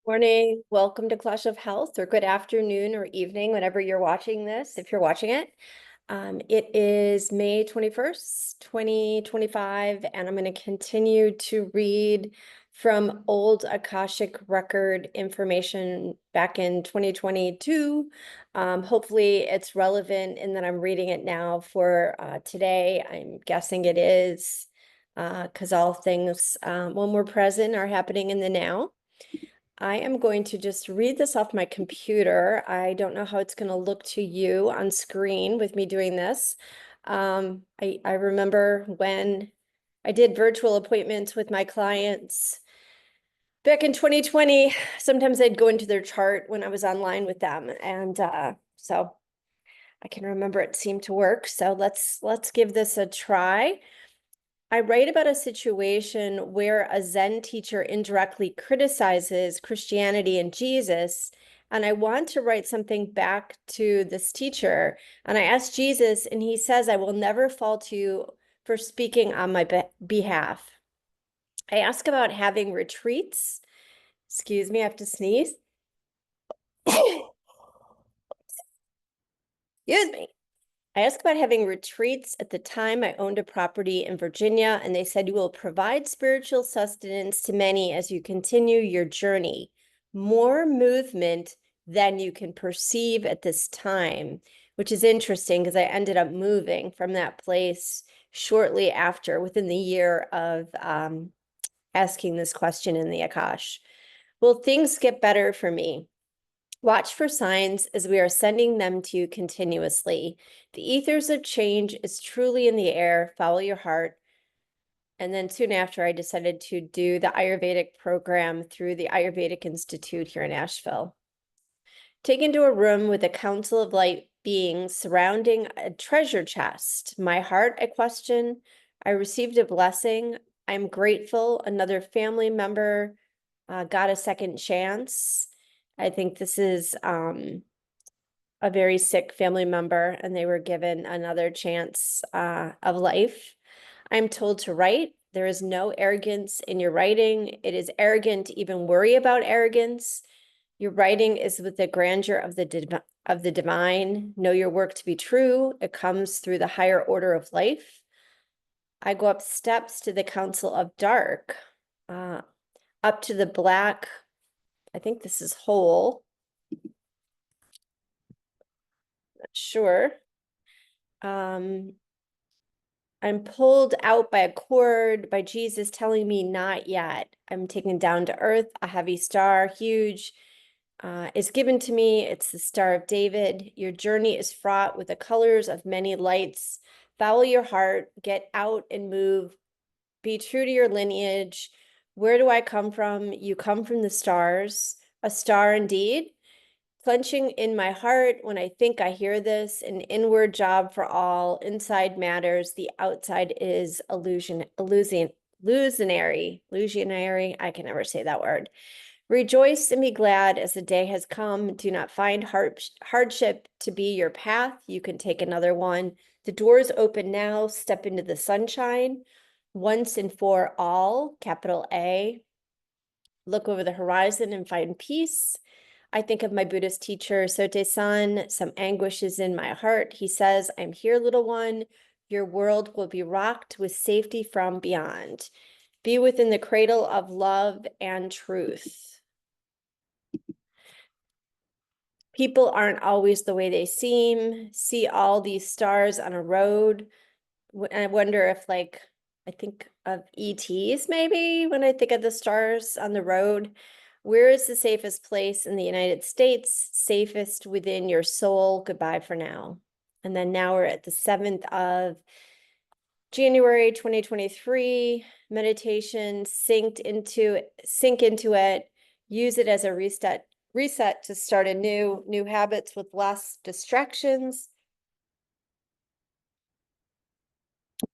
Morning. Welcome to Clash of Health, or good afternoon or evening, whenever you're watching this, if you're watching it. It is May 21st, 2025, and I'm going to continue to read from old Akashic Record information back in 2022. Hopefully it's relevant in that I'm reading it now for today. I'm guessing it is, because all things, when we're present, are happening in the now. I am going to just read this off my computer. I don't know how it's going to look to you on screen with me doing this. I remember when I did virtual appointments with my clients back in 2020. Sometimes I'd go into their chart when I was online with them, and so I can remember it seemed to work. So let's give this a try. I write about a situation where a Zen teacher indirectly criticizes Christianity and Jesus, and I want to write something back to this teacher. And I ask Jesus, and he says, I will never fault you for speaking on my behalf. I ask about having retreats. Excuse me, I have to sneeze. Excuse me. I asked about having retreats. At the time, I owned a property in Virginia, and they said you will provide spiritual sustenance to many as you continue your journey. More movement than you can perceive at this time, which is interesting because I ended up moving from that place shortly after, within the year of asking this question in the Akash. Will things get better for me? Watch for signs as we are sending them to you continuously. The ethers of change is truly in the air. Follow your heart. And then soon after, I decided to do the Ayurvedic program through the Ayurvedic Institute here in Asheville. Taken to a room with a council of light beings surrounding a treasure chest. My heart, I question. I received a blessing. I'm grateful. Another family member got a second chance. I think this is a very sick family member, and they were given another chance of life. I'm told to write. There is no arrogance in your writing. It is arrogant to even worry about arrogance. Your writing is with the grandeur of the divine. Know your work to be true. It comes through the higher order of life. I go up steps to the Council of Dark, up to the black. I think this is whole. Not sure. I'm pulled out by a cord, by Jesus telling me not yet. I'm taken down to earth. A heavy star, huge, is given to me. It's the Star of David. Your journey is fraught with the colors of many lights. Follow your heart, get out and move. Be true to your lineage. Where do I come from? You come from the stars, a star indeed. Clenching in my heart when I think I hear this, an inward job for all. Inside matters. The outside is illusionary. I can never say that word. Rejoice and be glad as the day has come. Do not find hardship to be your path. You can take another one. The doors open now. Step into the sunshine. Once and for all, capital A. Look over the horizon and find peace. I think of my Buddhist teacher, Sote-san. Some anguish is in my heart. He says, I'm here, little one. Your world will be rocked with safety from beyond. Be within the cradle of love and truth. People aren't always the way they seem. See all these stars on a road. I wonder if, like, I think of ETs maybe when I think of the stars on the road. Where is the safest place in the United States? Safest within your soul. Goodbye for now. And then now we're at the 7th of January 2023. Meditation, sink into it. Use it as a reset to start a new habits with less distractions.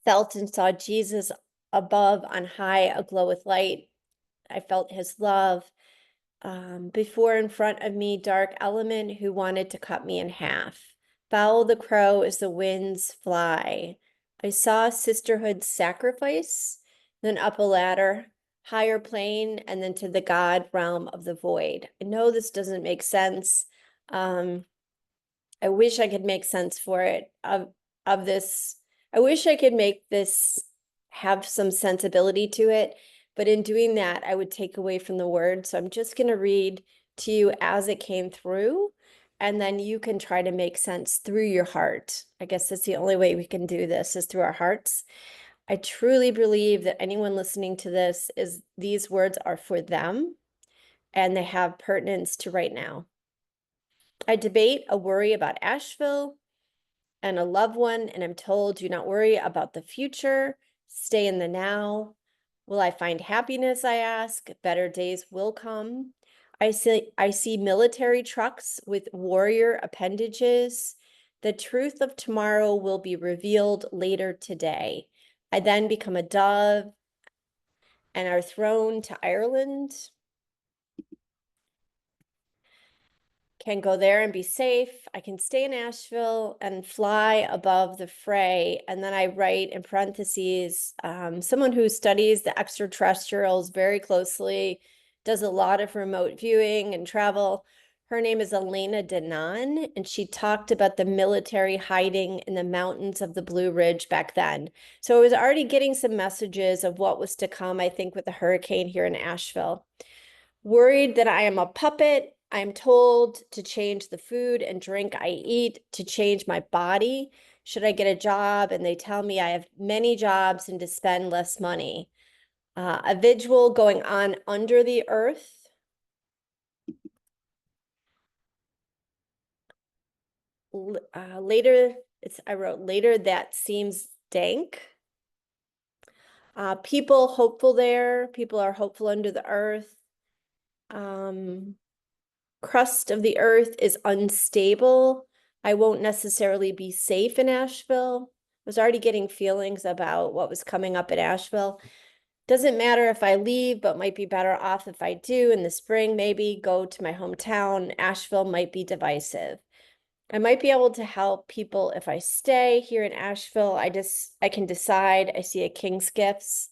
Felt and saw Jesus above on high, aglow with light. I felt his love. Before in front of me, dark element who wanted to cut me in half. Foul the crow as the winds fly. I saw sisterhood sacrifice, then up a ladder. higher plane, and then to the God realm of the void. I know this doesn't make sense. I wish I could make sense for it of this. I wish I could make this have some sensibility to it, but in doing that, I would take away from the word. So I'm just going to read to you as it came through, and then you can try to make sense through your heart. I guess that's the only way we can do this is through our hearts. I truly believe that anyone listening to this is these words are for them and they have pertinence to right now. I debate a worry about Asheville and a loved one, and I'm told, do not worry about the future, stay in the now. Will I find happiness? I ask. Better days will come. I see military trucks with warrior appendages. The truth of tomorrow will be revealed later today. I then become a dove and are thrown to Ireland. Can go there and be safe. I can stay in Asheville and fly above the fray. And then I write in parentheses, someone who studies the extraterrestrials very closely, does a lot of remote viewing and travel. Her name is Elena Denon, and she talked about the military hiding in the mountains of the Blue Ridge back then. So I was already getting some messages of what was to come, I think, with the hurricane here in Asheville. Worried that I am a puppet. I'm told to change the food and drink I eat, to change my body. Should I get a job? And they tell me I have many jobs and to spend less money. A vigil going on under the earth. Later, I wrote later, that seems dank. People hopeful there. People are hopeful under the earth. Crust of the earth is unstable. I won't necessarily be safe in Asheville. I was already getting feelings about what was coming up in Asheville. Doesn't matter if I leave, but might be better off if I do in the spring, maybe go to my hometown. Asheville might be divisive. I might be able to help people if I stay here in Asheville. I can decide. I see a king's gifts.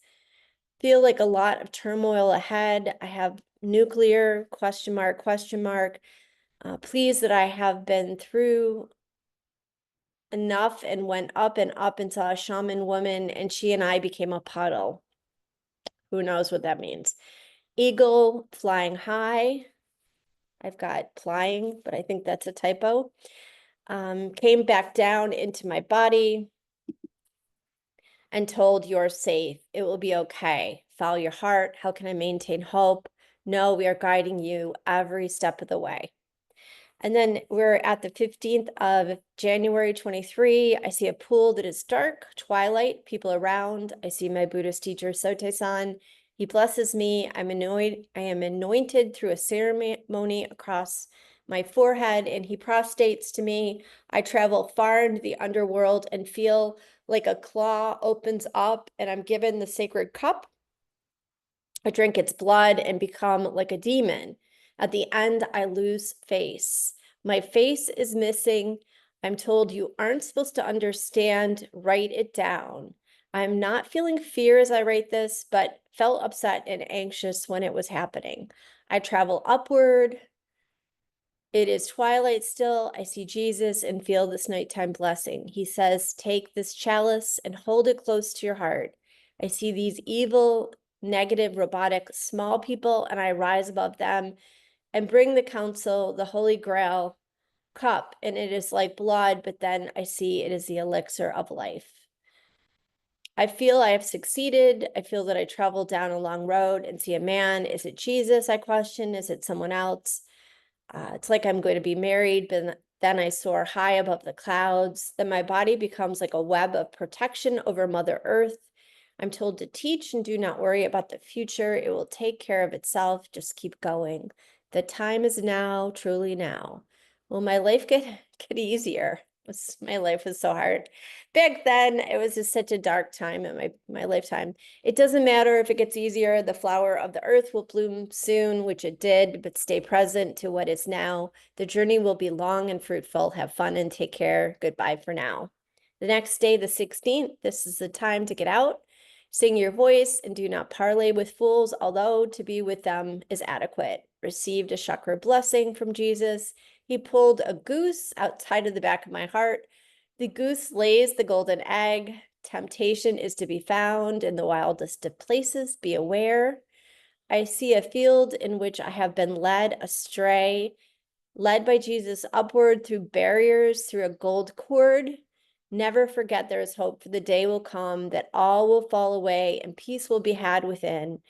Feel like a lot of turmoil ahead. I have nuclear question mark. Pleased that I have been through enough and went up and saw a shaman woman, and she and I became a puddle. Who knows what that means? Eagle flying high. I've got flying, but I think that's a typo. Came back down into my body and told, you're safe. It will be okay. Follow your heart. How can I maintain hope? No, we are guiding you every step of the way. And then we're at the 15th of January 23. I see a pool that is dark, twilight, people around. I see my Buddhist teacher, Sote-san. He blesses me. I am anointed through a ceremony across my forehead, and he prostrates to me. I travel far into the underworld and feel like a claw opens up, and I'm given the sacred cup. I drink its blood and become like a demon. At the end, I lose face. My face is missing. I'm told you aren't supposed to understand. Write it down. I'm not feeling fear as I write this, but felt upset and anxious when it was happening. I travel upward. It is twilight still. I see Jesus and feel this nighttime blessing. He says, take this chalice and hold it close to your heart. I see these evil, negative, robotic, small people, and I rise above them and bring the counsel, the Holy Grail cup, and it is like blood, but then I see it is the elixir of life. I feel I have succeeded. I feel that I travel down a long road and see a man. Is it Jesus? I question. Is it someone else? It's like I'm going to be married, but then I soar high above the clouds. Then my body becomes like a web of protection over Mother Earth. I'm told to teach and do not worry about the future. It will take care of itself. Just keep going. The time is now, truly now. Will my life get easier? My life was so hard. Back then, it was just such a dark time in my lifetime. It doesn't matter if it gets easier. The flower of the earth will bloom soon, which it did, but stay present to what is now. The journey will be long and fruitful. Have fun and take care. Goodbye for now. The next day, the 16th, this is the time to get out. Sing your voice and do not parley with fools, although to be with them is adequate. Received a chakra blessing from Jesus. He pulled a goose outside of the back of my heart. The goose lays the golden egg. Temptation is to be found in the wildest of places. Be aware. I see a field in which I have been led astray, led by Jesus upward through barriers, through a gold cord. Never forget there is hope, for the day will come that all will fall away and peace will be had within.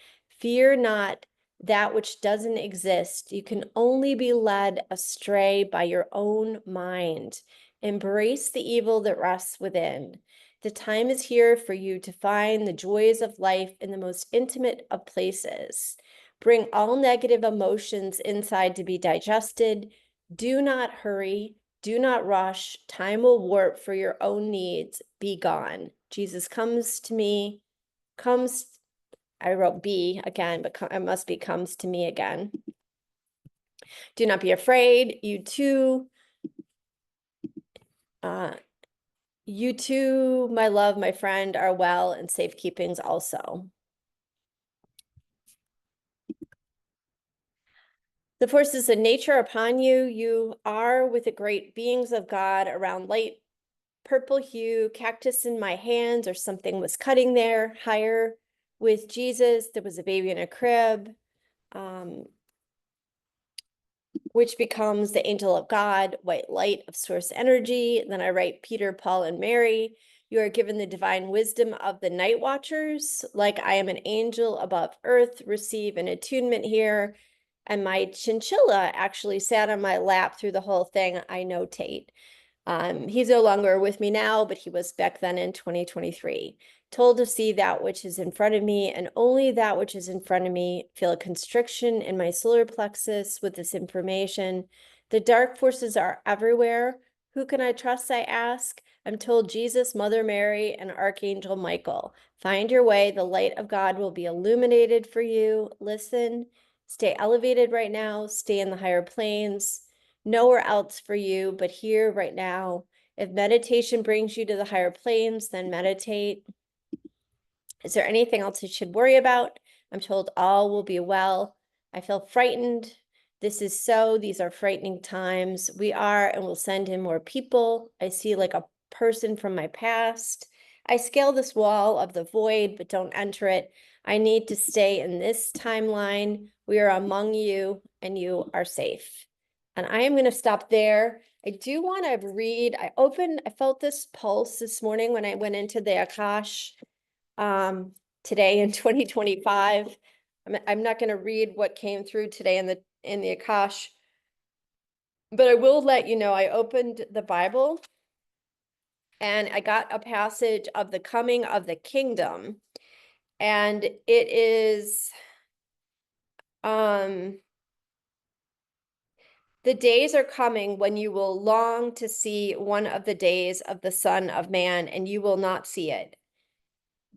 Fear not that which doesn't exist. You can only be led astray by your own mind. Embrace the evil that rests within. The time is here for you to find the joys of life in the most intimate of places. Bring all negative emotions inside to be digested. Do not hurry. Do not rush. Time will warp for your own needs. Be gone. Jesus comes to me, I wrote be again, but it must be comes to me again. Do not be afraid. You too, my love, my friend, are well and safekeepings also. The forces of nature upon you. You are with the great beings of God around light purple hue, cactus in my hands, or something was cutting there. Higher with Jesus, there was a baby in a crib, which becomes the angel of God, white light of source energy. Then I write Peter, Paul, and Mary. You are given the divine wisdom of the night watchers. Like I am an angel above earth, receive an attunement here. And my chinchilla actually sat on my lap through the whole thing. I notate. He's no longer with me now, but he was back then in 2023. Told to see that which is in front of me and only that which is in front of me. Feel a constriction in my solar plexus with this information. The dark forces are everywhere. Who can I trust, I ask? I'm told Jesus, Mother Mary, and Archangel Michael. Find your way. The light of God will be illuminated for you. Listen. Stay elevated right now. Stay in the higher planes. Nowhere else for you, but here right now. If meditation brings you to the higher planes, then meditate. Is there anything else you should worry about? I'm told all will be well. I feel frightened. This is so. These are frightening times. We are and will send in more people. I see like a person from my past. I scale this wall of the void, but don't enter it. I need to stay in this timeline. We are among you and you are safe. And I am going to stop there. I do want to read. I felt this pulse this morning when I went into the Akash today in 2025. I'm not going to read what came through today in the Akash, but I will let you know I opened the Bible and I got a passage of the coming of the kingdom, and it is the days are coming when you will long to see one of the days of the Son of Man, and you will not see it.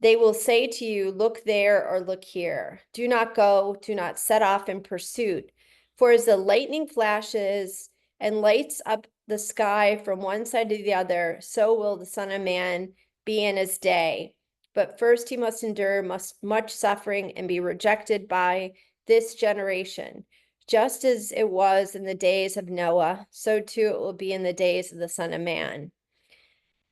They will say to you, look there or look here. Do not go, do not set off in pursuit. For as the lightning flashes and lights up the sky from one side to the other, so will the Son of Man be in his day. But first he must endure much suffering and be rejected by this generation. Just as it was in the days of Noah, so too it will be in the days of the Son of Man.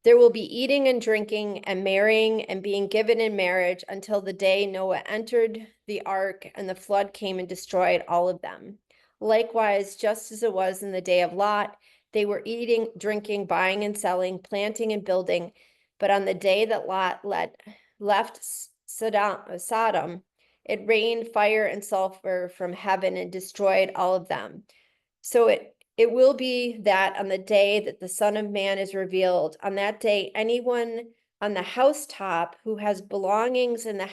There will be eating and drinking and marrying and being given in marriage until the day Noah entered the ark and the flood came and destroyed all of them. Likewise, just as it was in the day of Lot, they were eating, drinking, buying and selling, planting and building. But on the day that Lot left Sodom, it rained fire and sulfur from heaven and destroyed all of them. So it will be that on the day that the Son of Man is revealed, on that day, anyone on the housetop who has belongings in the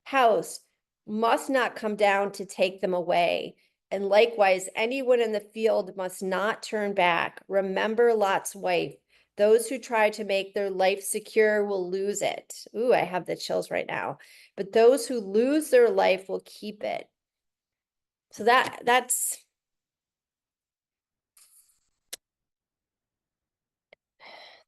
house must not come down to take them away. And likewise, anyone in the field must not turn back. Remember Lot's wife. Those who try to make their life secure will lose it. Ooh, I have the chills right now. But those who lose their life will keep it. So that's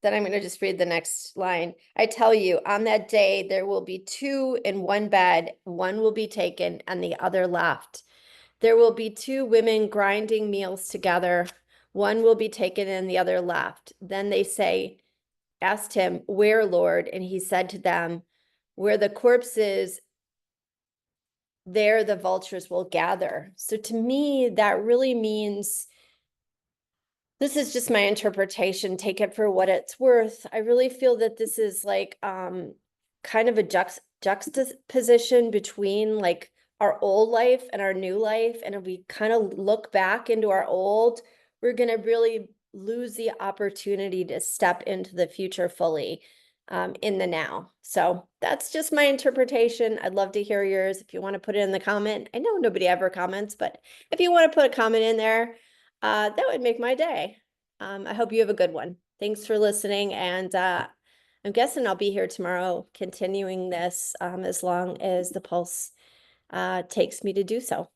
then I'm going to just read the next line. I tell you, on that day, there will be two in one bed. One will be taken and the other left. There will be two women grinding meals together. One will be taken and the other left. Then they asked him, where, Lord? And he said to them, where the corpse is, there the vultures will gather. So to me, that really means, this is just my interpretation, take it for what it's worth. I really feel that this is like kind of a juxtaposition between like our old life and our new life. And if we kind of look back into our old, we're going to really lose the opportunity to step into the future fully in the now. So that's just my interpretation. I'd love to hear yours. If you want to put it in the comment, I know nobody ever comments, but if you want to put a comment in there, that would make my day. I hope you have a good one. Thanks for listening. And I'm guessing I'll be here tomorrow continuing this as long as the pulse takes me to do so.